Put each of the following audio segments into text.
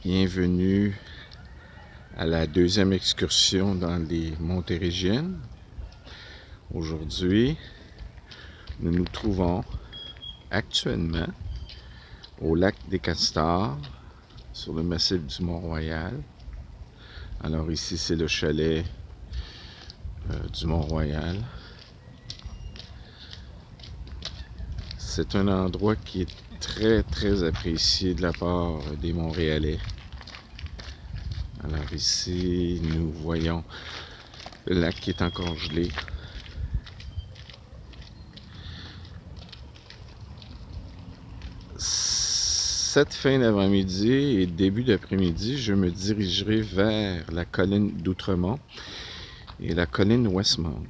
Bienvenue à la deuxième excursion dans les Montérégiennes. Aujourd'hui, nous nous trouvons actuellement au lac des Castors, sur le massif du Mont-Royal. Alors ici, c'est le chalet du Mont-Royal. C'est un endroit qui est très apprécié de la part des Montréalais. Alors ici, nous voyons le lac qui est encore gelé. Cette fin d'avant-midi et début d'après-midi, je me dirigerai vers la colline d'Outremont et la colline Westmount.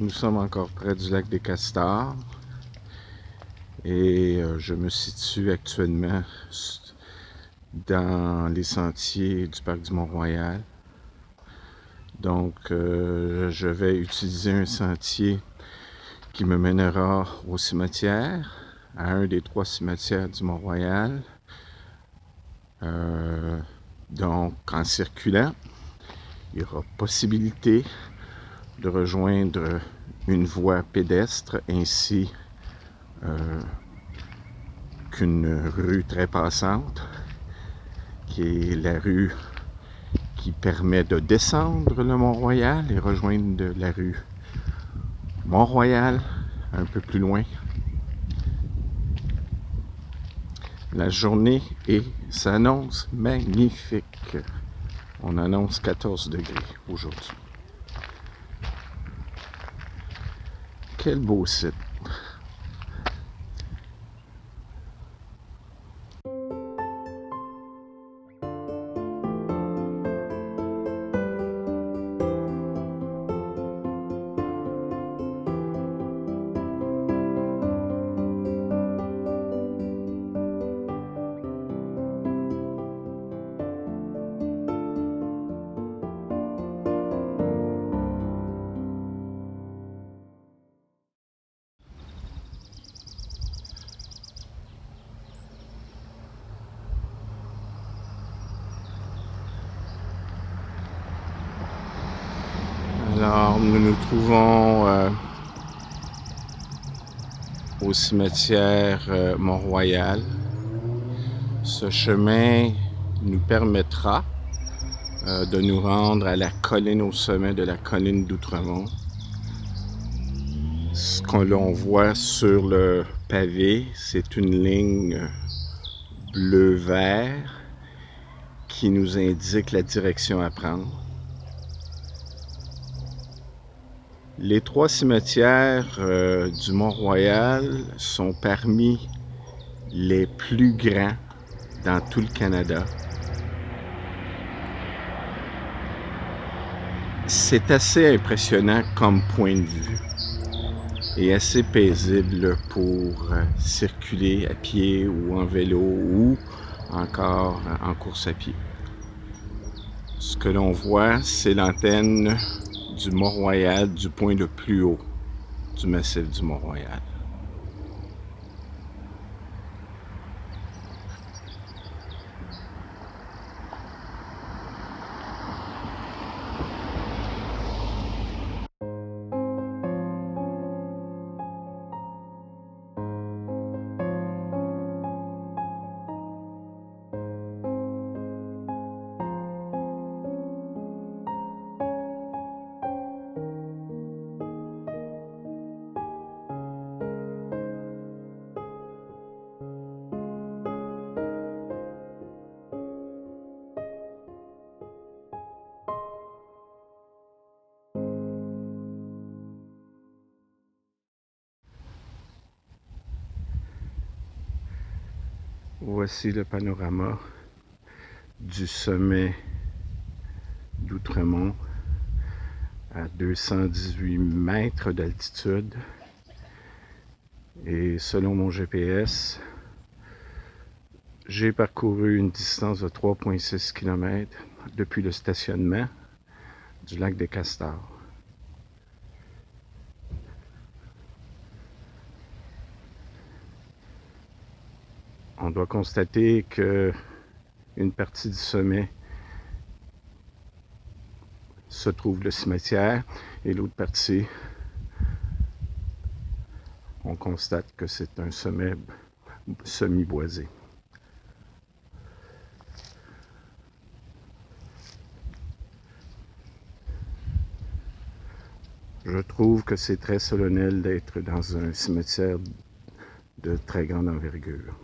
Nous sommes encore près du lac des Castors et je me situe actuellement dans les sentiers du parc du Mont-Royal. Donc je vais utiliser un sentier qui me mènera au cimetière, à un des 3 cimetières du Mont-Royal. Donc en circulant, il y aura possibilité de rejoindre une voie pédestre ainsi qu'une rue très passante, qui est la rue qui permet de descendre le Mont-Royal et rejoindre la rue Mont-Royal un peu plus loin. La journée s'annonce magnifique. On annonce 14 degrés aujourd'hui. Quel beau site! Alors, nous nous trouvons au cimetière Mont-Royal. Ce chemin nous permettra de nous rendre à la colline, au sommet de la colline d'Outremont. Ce que l'on voit sur le pavé, c'est une ligne bleu-vert qui nous indique la direction à prendre. Les 3 cimetières du Mont-Royal sont parmi les plus grands dans tout le Canada. C'est assez impressionnant comme point de vue et assez paisible pour circuler à pied ou en vélo ou encore en course à pied. Ce que l'on voit, c'est l'antenne du Mont-Royal, du point le plus haut du massif du Mont-Royal. Voici le panorama du sommet d'Outremont à 218 mètres d'altitude. Et selon mon GPS, j'ai parcouru une distance de 3,6 km depuis le stationnement du lac des Castors. On doit constater que une partie du sommet se trouve le cimetière et l'autre partie, on constate que c'est un sommet semi-boisé. Je trouve que c'est très solennel d'être dans un cimetière de très grande envergure.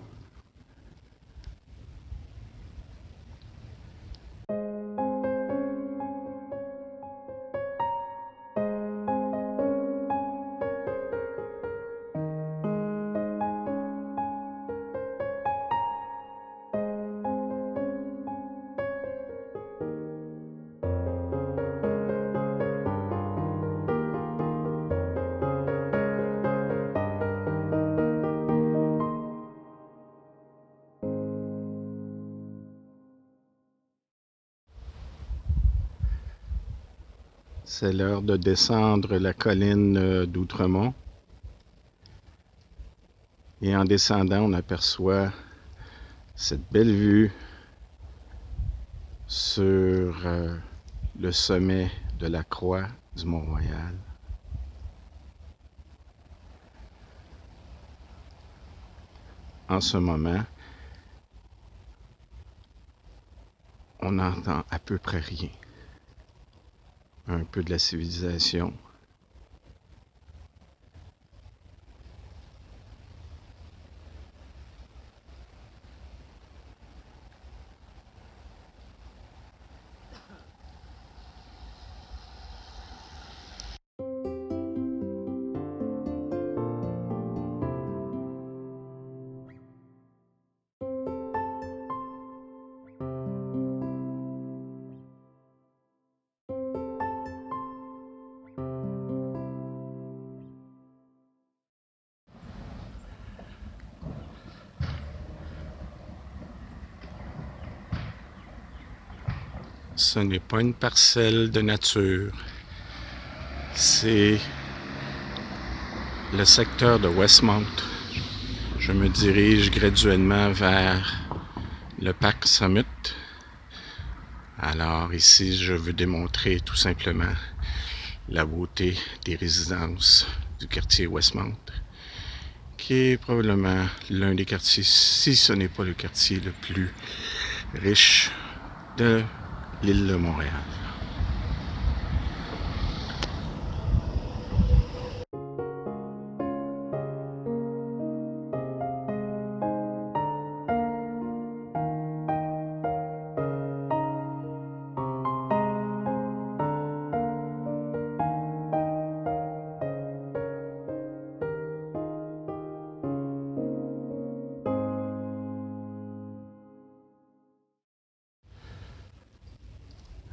C'est l'heure de descendre la colline d'Outremont. Et en descendant, on aperçoit cette belle vue sur le sommet de la croix du Mont-Royal. En ce moment, on n'entend à peu près rien. Un peu de la civilisation. Ce n'est pas une parcelle de nature, c'est le secteur de Westmount. Je me dirige graduellement vers le parc Summit. Alors ici, je veux démontrer tout simplement la beauté des résidences du quartier Westmount, qui est probablement l'un des quartiers, si ce n'est pas le quartier le plus riche de l'île de Montréal.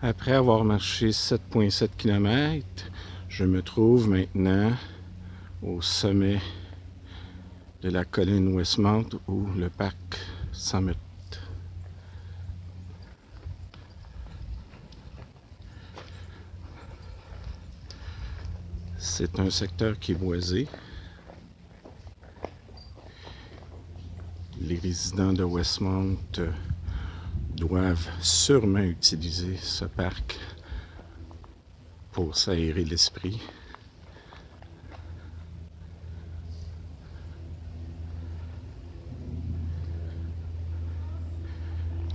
Après avoir marché 7,7 km, je me trouve maintenant au sommet de la colline Westmount ou le parc Summit. C'est un secteur qui est boisé. Les résidents de Westmount doivent sûrement utiliser ce parc pour s'aérer l'esprit.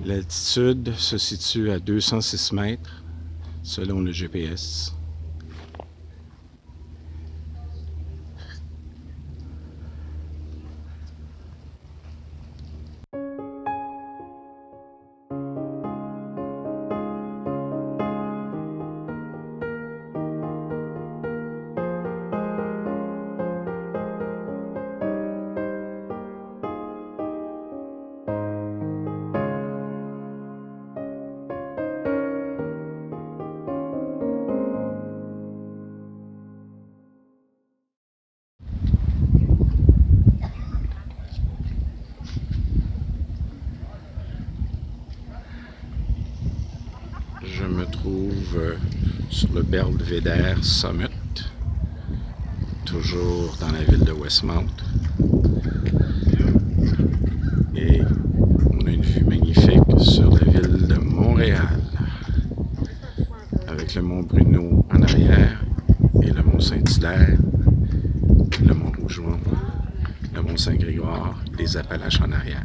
L'altitude se situe à 206 mètres selon le GPS. trouve sur le Belvedere Summit, toujours dans la ville de Westmount. Et on a une vue magnifique sur la ville de Montréal, avec le mont Bruneau en arrière et le mont Saint-Hilaire, le mont Rougemont, le mont Saint-Grégoire, les Appalaches en arrière.